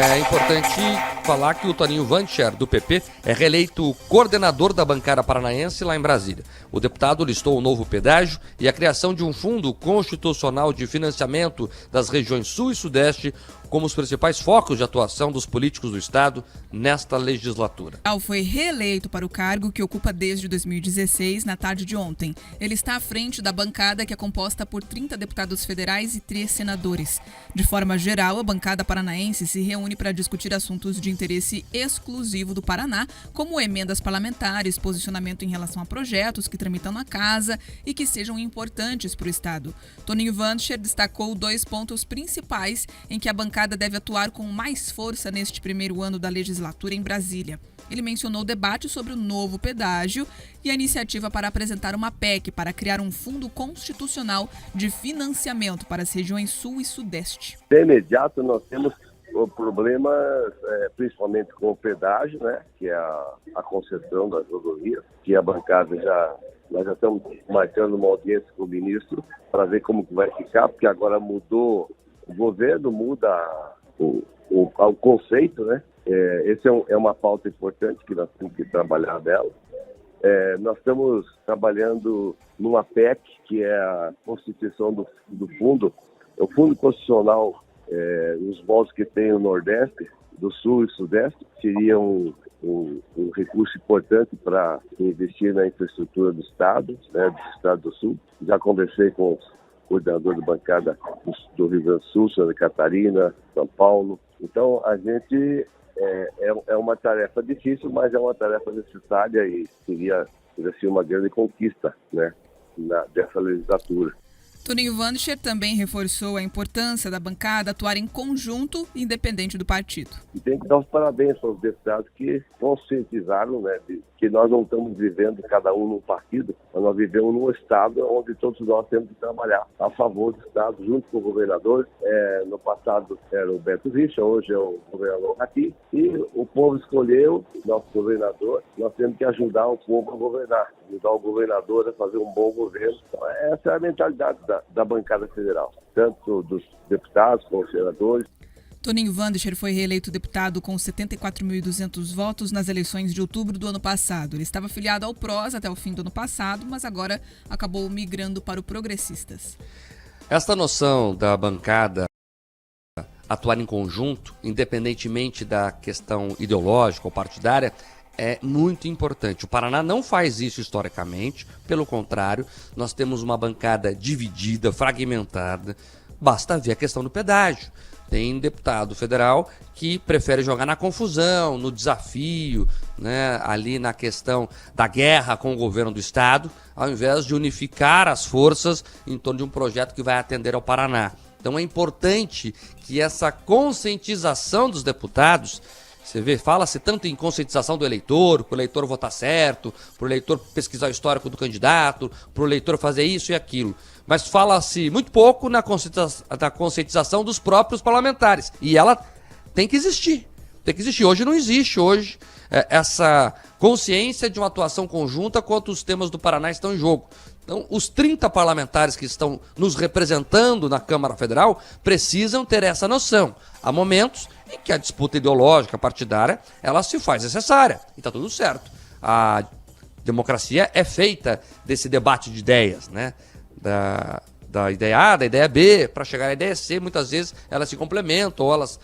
É importante falar que o Toninho Vancher, do PP, é reeleito coordenador da bancada paranaense lá em Brasília. O deputado listou o novo pedágio e a criação de um fundo constitucional de financiamento das regiões Sul e Sudeste como os principais focos de atuação dos políticos do Estado nesta legislatura. Foi reeleito para o cargo que ocupa desde 2016, na tarde de ontem. Ele está à frente da bancada, que é composta por 30 deputados federais e 3 senadores. De forma geral, a bancada paranaense se reúne para discutir assuntos de interesse exclusivo do Paraná, como emendas parlamentares, posicionamento em relação a projetos que tramitam na casa e que sejam importantes para o Estado. Toninho Vancher destacou 2 pontos principais em que a bancada deve atuar com mais força neste primeiro ano da legislatura em Brasília. Ele mencionou o debate sobre o novo pedágio e a iniciativa para apresentar uma PEC para criar um fundo constitucional de financiamento para as regiões Sul e Sudeste. De imediato, nós temos problemas, principalmente com o pedágio, né, que é a concessão das rodovias, que a bancada nós já estamos marcando uma audiência com o ministro para ver como que vai ficar, porque agora mudou. O governo muda o conceito, né? Essa é uma pauta importante que nós temos que trabalhar dela. Nós estamos trabalhando numa PEC, que é a constituição do fundo. O Fundo Constitucional, os votos que tem o Nordeste, do Sul e Sudeste, seria um recurso importante para investir na infraestrutura do Estado, né, do Estado do Sul. Já conversei com coordenador de bancada do Rio Grande do Sul, Santa Catarina, São Paulo. Então, a gente é uma tarefa difícil, mas é uma tarefa necessária e seria assim, uma grande conquista, né, dessa legislatura. Toninho Vancher também reforçou a importância da bancada atuar em conjunto, independente do partido. E tem que dar os parabéns para os deputados que conscientizaram, né, que nós não estamos vivendo cada um num partido, mas nós vivemos num Estado onde todos nós temos que trabalhar a favor do Estado, junto com o governador. No passado era o Beto Richa, hoje é o governador aqui, e o povo escolheu nosso governador. Nós temos que ajudar o povo a governar, ajudar o governador a fazer um bom governo. Então, essa é a mentalidade da bancada federal, tanto dos deputados como dos senadores. Toninho Vancher foi reeleito deputado com 74.200 votos nas eleições de outubro do ano passado. Ele estava afiliado ao PROS até o fim do ano passado, mas agora acabou migrando para o Progressistas. Esta noção da bancada atuar em conjunto, independentemente da questão ideológica ou partidária, é muito importante. O Paraná não faz isso historicamente, pelo contrário, nós temos uma bancada dividida, fragmentada. Basta ver a questão do pedágio. Tem deputado federal que prefere jogar na confusão, no desafio, né, ali na questão da guerra com o governo do Estado, ao invés de unificar as forças em torno de um projeto que vai atender ao Paraná. Então é importante que essa conscientização dos deputados, você vê, fala-se tanto em conscientização do eleitor, para o eleitor votar certo, para o eleitor pesquisar o histórico do candidato, para o eleitor fazer isso e aquilo. Mas fala-se muito pouco na conscientização dos próprios parlamentares. E ela tem que existir. Tem que existir. Hoje não existe essa consciência de uma atuação conjunta quando os temas do Paraná estão em jogo. Então, os 30 parlamentares que estão nos representando na Câmara Federal precisam ter essa noção. Há momentos em que a disputa ideológica, partidária, ela se faz necessária. E está tudo certo. A democracia é feita desse debate de ideias, né? Da ideia A, da ideia B, para chegar à ideia C, muitas vezes elas se complementam ou elas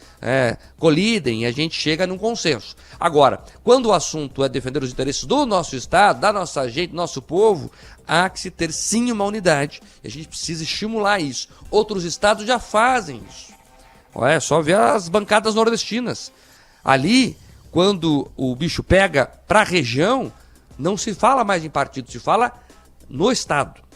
colidem e a gente chega num consenso. Agora, quando o assunto é defender os interesses do nosso Estado, da nossa gente, do nosso povo, há que se ter sim uma unidade e a gente precisa estimular isso. Outros estados já fazem isso. É só ver as bancadas nordestinas. Ali, quando o bicho pega para a região, não se fala mais em partido, se fala no Estado.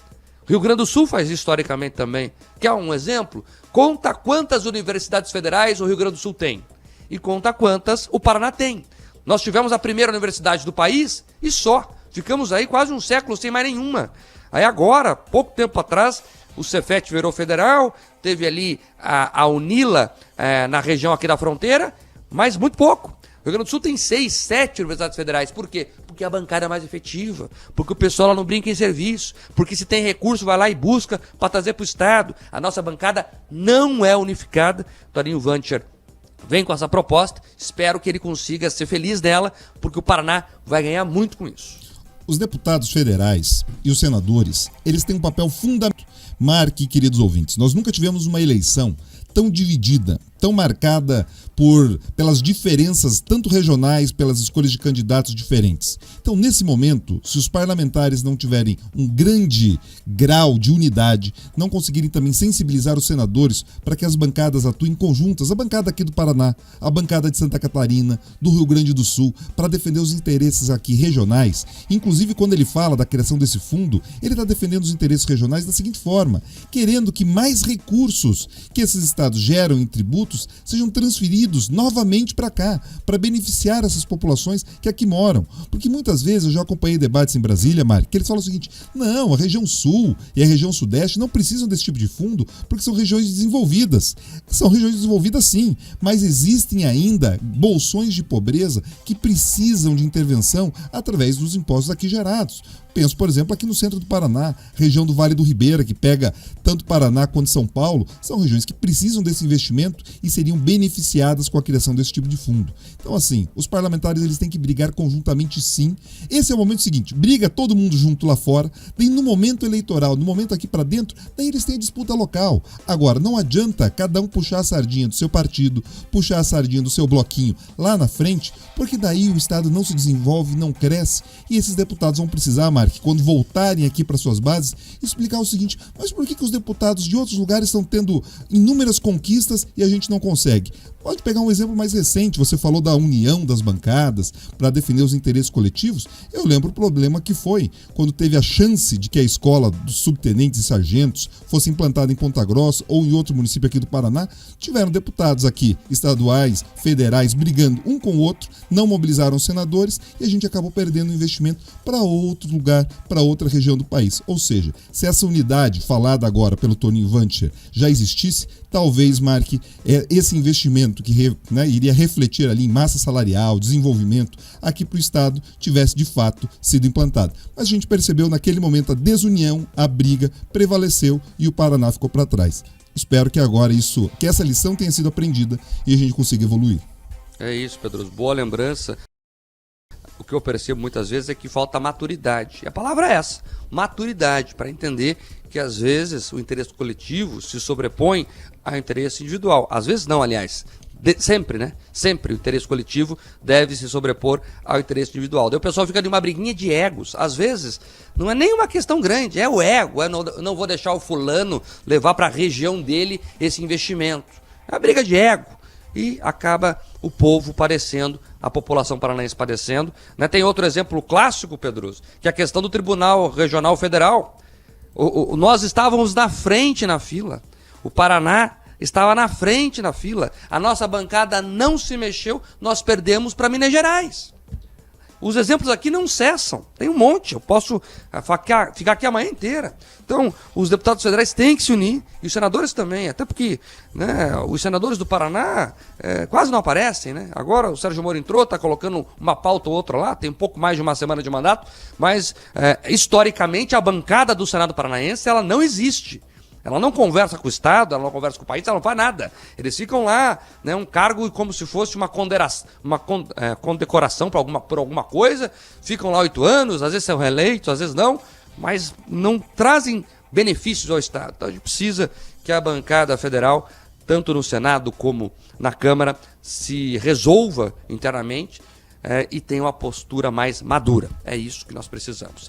Rio Grande do Sul faz historicamente também. Quer um exemplo? Conta quantas universidades federais o Rio Grande do Sul tem. E conta quantas o Paraná tem. Nós tivemos a primeira universidade do país e só. Ficamos aí quase um século sem mais nenhuma. Aí agora, pouco tempo atrás, o Cefet virou federal, teve ali a Unila na região aqui da fronteira, mas muito pouco. O Rio Grande do Sul tem 6, 7 universidades federais. Por quê? Porque a bancada é mais efetiva, porque o pessoal lá não brinca em serviço, porque se tem recurso vai lá e busca para trazer para o Estado. A nossa bancada não é unificada. Toninho Vancher vem com essa proposta, espero que ele consiga ser feliz dela, porque o Paraná vai ganhar muito com isso. Os deputados federais e os senadores, eles têm um papel fundamental. Marque, queridos ouvintes, nós nunca tivemos uma eleição tão dividida, tão marcada pelas diferenças tanto regionais, pelas escolhas de candidatos diferentes. Então, nesse momento, se os parlamentares não tiverem um grande grau de unidade, não conseguirem também sensibilizar os senadores para que as bancadas atuem conjuntas, a bancada aqui do Paraná, a bancada de Santa Catarina, do Rio Grande do Sul, para defender os interesses aqui regionais. Inclusive, quando ele fala da criação desse fundo, ele está defendendo os interesses regionais da seguinte forma, querendo que mais recursos que esses estados geram em tributos sejam transferidos novamente para cá, para beneficiar essas populações que aqui moram. Porque muitas vezes eu já acompanhei debates em Brasília, Mari, que eles falam o seguinte, não, a região sul e a região sudeste não precisam desse tipo de fundo porque são regiões desenvolvidas. São regiões desenvolvidas sim, mas existem ainda bolsões de pobreza que precisam de intervenção através dos impostos aqui gerados. Penso, por exemplo, aqui no centro do Paraná, região do Vale do Ribeira, que pega tanto Paraná quanto São Paulo, são regiões que precisam desse investimento e seriam beneficiadas com a criação desse tipo de fundo. Então, assim, os parlamentares eles têm que brigar conjuntamente sim. Esse é o momento seguinte, briga todo mundo junto lá fora, daí no momento eleitoral, no momento aqui para dentro, daí eles têm a disputa local. Agora, não adianta cada um puxar a sardinha do seu partido, puxar a sardinha do seu bloquinho lá na frente, porque daí o Estado não se desenvolve, não cresce, e esses deputados vão precisar, que quando voltarem aqui para suas bases, explicar o seguinte, mas por que os deputados de outros lugares estão tendo inúmeras conquistas e a gente não consegue? Pode pegar um exemplo mais recente, você falou da união das bancadas para defender os interesses coletivos. Eu lembro o problema que foi quando teve a chance de que a escola dos subtenentes e sargentos fosse implantada em Ponta Grossa ou em outro município aqui do Paraná. Tiveram deputados aqui, estaduais, federais, brigando um com o outro, não mobilizaram os senadores e a gente acabou perdendo o investimento para outro lugar, para outra região do país. Ou seja, se essa unidade falada agora pelo Toninho Vancher já existisse, talvez, Marque, esse investimento que iria refletir ali em massa salarial, desenvolvimento, aqui para o Estado tivesse de fato sido implantado. Mas a gente percebeu naquele momento a desunião, a briga prevaleceu e o Paraná ficou para trás. Espero que agora que essa lição tenha sido aprendida e a gente consiga evoluir. É isso, Pedro. Boa lembrança. O que eu percebo muitas vezes é que falta maturidade. E a palavra é essa, maturidade, para entender que às vezes o interesse coletivo se sobrepõe ao interesse individual. Às vezes não, aliás. Sempre, né? Sempre o interesse coletivo deve se sobrepor ao interesse individual. Daí o pessoal fica numa briguinha de egos. Às vezes não é nem uma questão grande, é o ego. Não vou deixar o fulano levar para a região dele esse investimento. É uma briga de ego. E acaba o povo padecendo, a população paranaense padecendo. Né? Tem outro exemplo clássico, Pedroso, que é a questão do Tribunal Regional Federal. Nós estávamos na frente na fila. O Paraná estava na frente na fila. A nossa bancada não se mexeu, nós perdemos para Minas Gerais. Os exemplos aqui não cessam, tem um monte, eu posso ficar aqui a manhã inteira. Então, os deputados federais têm que se unir, e os senadores também, até porque os senadores do Paraná quase não aparecem, né? Agora o Sérgio Moro entrou, está colocando uma pauta ou outra lá, tem um pouco mais de uma semana de mandato, mas historicamente a bancada do Senado Paranaense ela não existe. Ela não conversa com o Estado, ela não conversa com o país, ela não faz nada. Eles ficam lá, né, um cargo como se fosse uma condecoração por alguma coisa, ficam lá 8 anos, às vezes são reeleitos, às vezes não, mas não trazem benefícios ao Estado. Então a gente precisa que a bancada federal, tanto no Senado como na Câmara, se resolva internamente e tenha uma postura mais madura. É isso que nós precisamos.